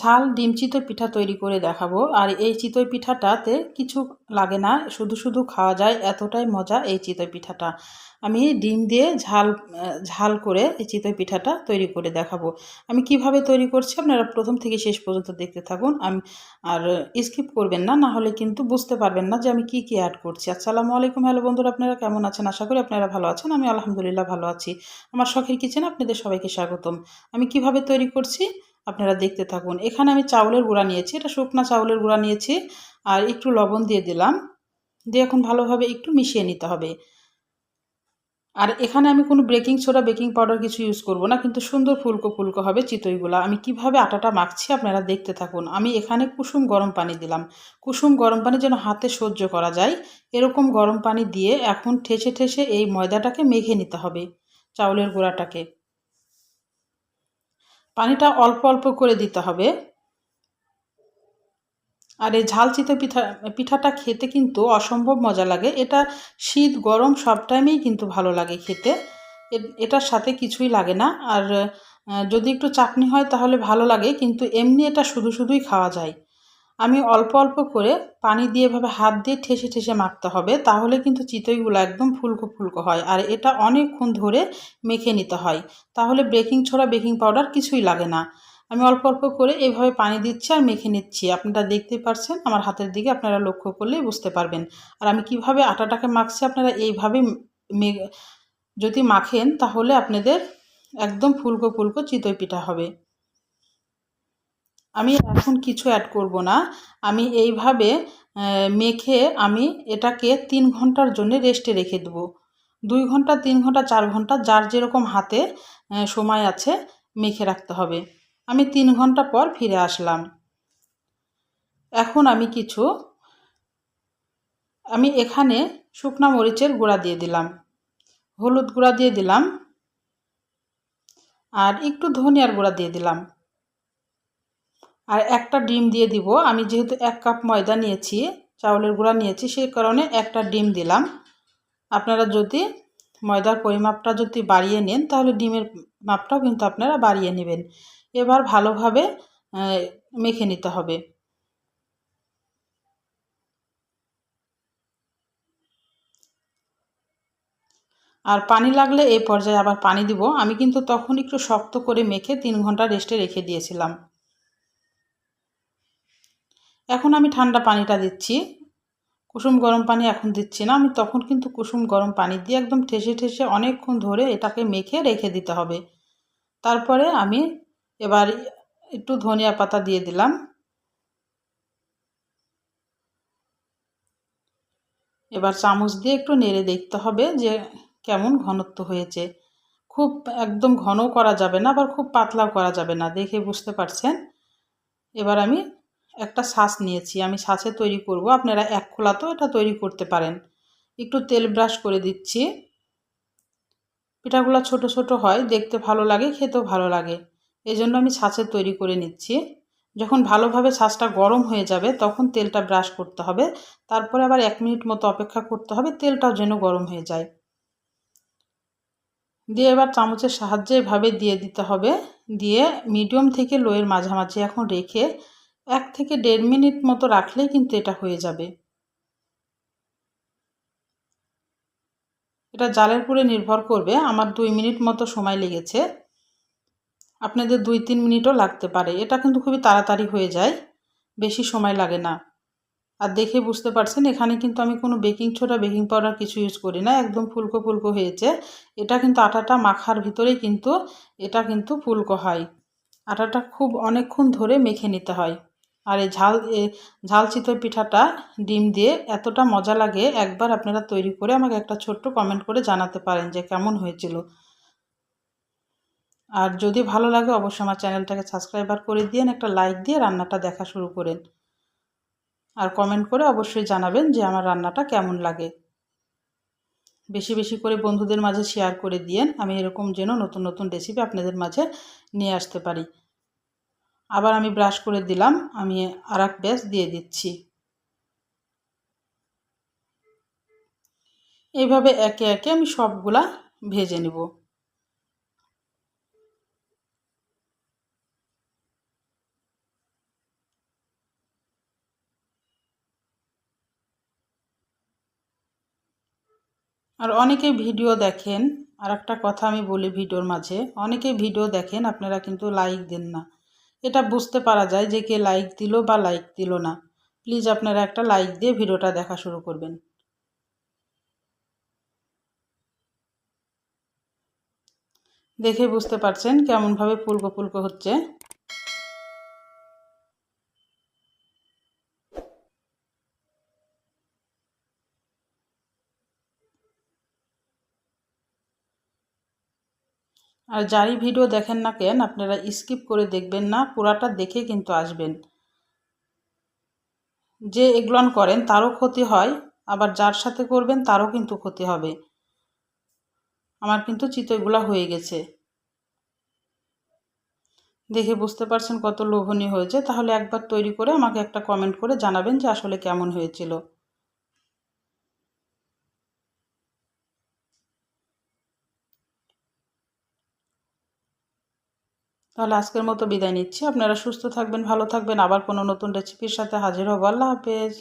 ঝাল ডিম চিতই পিঠা তৈরি করে দেখাবো। আর এই চিতই পিঠাটাতে কিছু লাগে না, শুধু শুধু খাওয়া যায়, এতটাই মজা এই চিতই পিঠাটা। আমি ডিম দিয়ে ঝাল করে এই চিতই পিঠাটা তৈরি করে দেখাবো। আমি কিভাবে তৈরি করছি আপনারা প্রথম থেকে শেষ পর্যন্ত দেখতে থাকুন। আর স্কিপ করবেন না, না হলে কিন্তু বুঝতে পারবেন না যে আমি কি কি অ্যাড করছি। আসসালামু আলাইকুম, হ্যালো বন্ধুরা, আপনারা কেমন আছেন? আশা করি আপনারা ভালো আছেন। আমি আলহামদুলিল্লাহ ভালো আছি। আমার শখের কিচেনে আপনাদের সবাইকে স্বাগতম। আমি কিভাবে তৈরি করছি আপনারা দেখতে থাকুন। এখানে আমি চাউলের গুঁড়া নিয়েছি, এটা শুকনা চাউলের গুঁড়া নিয়েছি, আর একটু লবণ দিয়ে দিলাম, দিয়ে এখন ভালোভাবে একটু মিশিয়ে নিতে হবে। আর এখানে আমি কোনো বেকিং সোডা বেকিং পাউডার কিছু ইউজ করব না, কিন্তু সুন্দর ফুলকো ফুলকো হবে চিতইগুলা। আমি কিভাবে আটাটা মাখছি আপনারা দেখতে থাকুন। আমি এখানে কুসুম গরম পানি দিলাম, কুসুম গরম পানি যেন হাতে সহ্য করা যায় এরকম গরম পানি দিয়ে এখন ঠেসে ঠেসে এই ময়দাটাকে মেখে নিতে হবে, চাউলের গুঁড়াটাকে। পানিটা অল্প অল্প করে দিতে হবে। আর এই ঝাল চিতই পিঠাটা খেতে কিন্তু অসম্ভব মজা লাগে। এটা শীত গরম সব টাইমেই কিন্তু ভালো লাগে খেতে। এটার সাথে কিছুই লাগে না। আর যদি একটু চাটনি হয় তাহলে ভালো লাগে, কিন্তু এমনি এটা শুধু শুধুই খাওয়া যায়। আমি অল্প অল্প করে পানি দিয়ে এভাবে হাত দিয়ে ঠেসে ঠেসে মাখতে হবে, তাহলে কিন্তু চিতইগুলো একদম ফুলকো ফুলকো হয়। আর এটা অনেকক্ষণ ধরে মেখে নিতে হয়, তাহলে বেকিং সোডা বেকিং পাউডার কিছুই লাগে না। আমি অল্প অল্প করে এইভাবে পানি দিচ্ছি আর মেখে নিচ্ছি। আপনারা দেখতে পাচ্ছেন আমার হাতের দিকে, আপনারা লক্ষ্য করলেই বুঝতে পারবেন। আর আমি কিভাবে আটাটাকে মাখছি আপনারা এইভাবে যদি মাখেন তাহলে আপনাদের একদম ফুলকো ফুলকো চিতই পিঠা হবে। আমি এখন কিছু অ্যাড করব না। আমি এইভাবে মেখে আমি এটাকে 3 ঘন্টার জন্য রেস্টে রেখে দেবো। 2 ঘন্টা 3 ঘন্টা 4 ঘন্টা যার যেরকম হাতে সময় আছে মেখে রাখতে হবে। আমি 3 ঘন্টা পর ফিরে আসলাম। এখন আমি এখানে শুকনা মরিচের গুঁড়া দিয়ে দিলাম, হলুদ গুঁড়া দিয়ে দিলাম, আর একটু ধনিয়ার গুঁড়া দিয়ে দিলাম, আর একটা ডিম দিয়ে দিব। আমি যেহেতু 1 কাপ ময়দা নিয়েছি, চাউলের গুঁড়া নিয়েছি, সেই কারণে একটা ডিম দিলাম। আপনারা যদি ময়দার পরিমাপটা যদি বাড়িয়ে নেন তাহলে ডিমের মাপটাও কিন্তু আপনারা বাড়িয়ে নেবেন। এবার ভালোভাবে মেখে নিতে হবে। আর পানি লাগলে এই পর্যায়ে আবার পানি দিব। আমি কিন্তু তখন একটু শক্ত করে মেখে 3 ঘন্টা রেস্টে রেখে দিয়েছিলাম। এখন আমি ঠান্ডা পানিটা দিচ্ছি, কুসুম গরম পানি এখন দিচ্ছি না। আমি তখন কিন্তু কুসুম গরম পানি দিয়ে একদম ঠেসে ঠেসে অনেকক্ষণ ধরে এটাকে মেখে রেখে দিতে হবে। তারপরে আমি এবার একটু ধনিয়া পাতা দিয়ে দিলাম। এবার চামচ দিয়ে একটু নেড়ে দেখতে হবে যে কেমন ঘনত্ব হয়েছে। খুব একদম ঘনও করা যাবে না, আবার খুব পাতলাও করা যাবে না, দেখে বুঝতে পারছেন। এবার আমি একটা ছাঁচ নিয়েছি, আমি ছাঁচে তৈরি করব। আপনারা এক খোলাতেও এটা তৈরি করতে পারেন। একটু তেল ব্রাশ করে দিচ্ছি। পিঠাগুলো ছোট ছোট হয়, দেখতে ভালো লাগে, খেতেও ভালো লাগে, এই জন্য আমি ছাঁচে তৈরি করে নিচ্ছি। যখন ভালোভাবে ছাঁচটা গরম হয়ে যাবে তখন তেলটা ব্রাশ করতে হবে, তারপরে আবার 1 মিনিট মতো অপেক্ষা করতে হবে, তেলটাও যেন গরম হয়ে যায়। দিয়ে এবার চামচের সাহায্যে এভাবে দিয়ে দিতে হবে। দিয়ে মিডিয়াম থেকে লোয়ের মাঝামাঝি এখন রেখে 1 থেকে 1.5 মিনিট মতো রাখলেই কিন্তু এটা হয়ে যাবে। এটা জালের উপরে নির্ভর করবে। আমার 2 মিনিট মতো সময় লেগেছে, আপনাদের 2-3 মিনিটও লাগতে পারে। এটা কিন্তু খুবই তাড়াতাড়ি হয়ে যায়, বেশি সময় লাগে না। আর দেখে বুঝতে পারছেন এখানে কিন্তু আমি কোনো বেকিং সোডা বেকিং পাউডার কিছু ইউজ করি না, একদম ফুলকো ফুলকো হয়েছে। এটা কিন্তু আটাটা মাখার ভিতরেই কিন্তু এটা কিন্তু ফুলকো হয়। আটাটা খুব অনেকক্ষণ ধরে মেখে নিতে হয়। আর এই ঝাল চিতই পিঠাটা ডিম দিয়ে এতটা মজা লাগে, একবার আপনারা তৈরি করে আমাকে একটা ছোট্ট কমেন্ট করে জানাতে পারেন যে কেমন হয়েছিল। আর যদি ভালো লাগে অবশ্যই আমার চ্যানেলটাকে সাবস্ক্রাইবার করে দিয়েন, একটা লাইক দিয়ে রান্নাটা দেখা শুরু করেন। আর কমেন্ট করে অবশ্যই জানাবেন যে আমার রান্নাটা কেমন লাগে। বেশি বেশি করে বন্ধুদের মাঝে শেয়ার করে দিয়েন, আমি এরকম যেন নতুন নতুন রেসিপি আপনাদের মাঝে নিয়ে আসতে পারি। আবার আমি ব্রাশ করে দিলাম, আমি আরেক ব্যাচ দিয়ে দিচ্ছি। এইভাবে একে একে আমি সবগুলা ভেজে নেব। আর অনেকেই ভিডিও দেখেন, আর একটা কথা আমি বলি ভিডিওর মাঝে, অনেকেই ভিডিও দেখেন আপনারা কিন্তু লাইক দেন না। এটা বুঝতে পারা যায় যে কে লাইক দিল বা লাইক দিল না। প্লিজ আপনারা একটা লাইক দিয়ে ভিডিওটা দেখা শুরু করবেন। দেখে বুঝতে পারছেন কেমনভাবে ফুলকো ফুলকো হচ্ছে। আর যারই ভিডিও দেখেন না কেন আপনারা স্কিপ করে দেখবেন না, পুরাটা দেখে কিন্তু আসবেন। যে এগুলান করেন তারও ক্ষতি হয়, আবার যার সাথে করবেন তারও কিন্তু ক্ষতি হবে। আমার কিন্তু চিতইগুলা হয়ে গেছে, দেখে বুঝতে পারছেন কত লোভনীয় হয়েছে। তাহলে একবার তৈরি করে আমাকে একটা কমেন্ট করে জানাবেন যে আসলে কেমন হয়েছিল। তাহলে আজকের মতো বিদায় নিচ্ছি। আপনারা সুস্থ থাকবেন, ভালো থাকবেন। আবার কোনো নতুন রেসিপির সাথে হাজির হব। আল্লাহ হাফেজ।